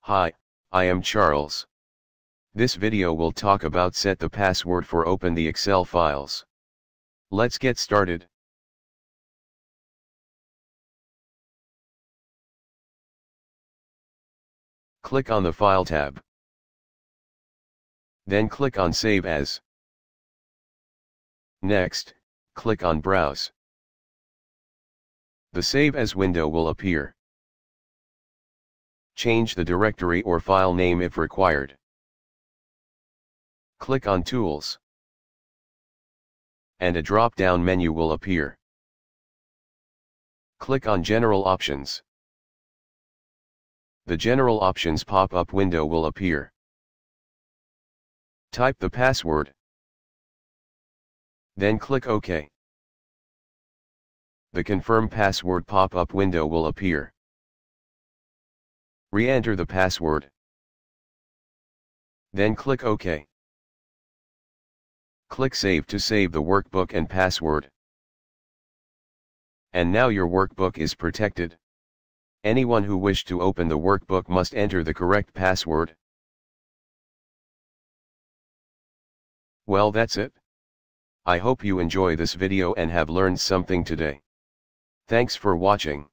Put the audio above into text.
Hi, I am Charles. This video will talk about set the password for open the Excel files. Let's get started. Click on the File tab. Then click on Save As. Next, click on Browse. The Save As window will appear. Change the directory or file name if required. Click on Tools. And a drop-down menu will appear. Click on General Options. The General Options pop-up window will appear. Type the password. Then click OK. The Confirm Password pop-up window will appear. Re-enter the password. Then click OK. Click Save to save the workbook and password. And now your workbook is protected. Anyone who wished to open the workbook must enter the correct password. Well, that's it. I hope you enjoy this video and have learned something today. Thanks for watching.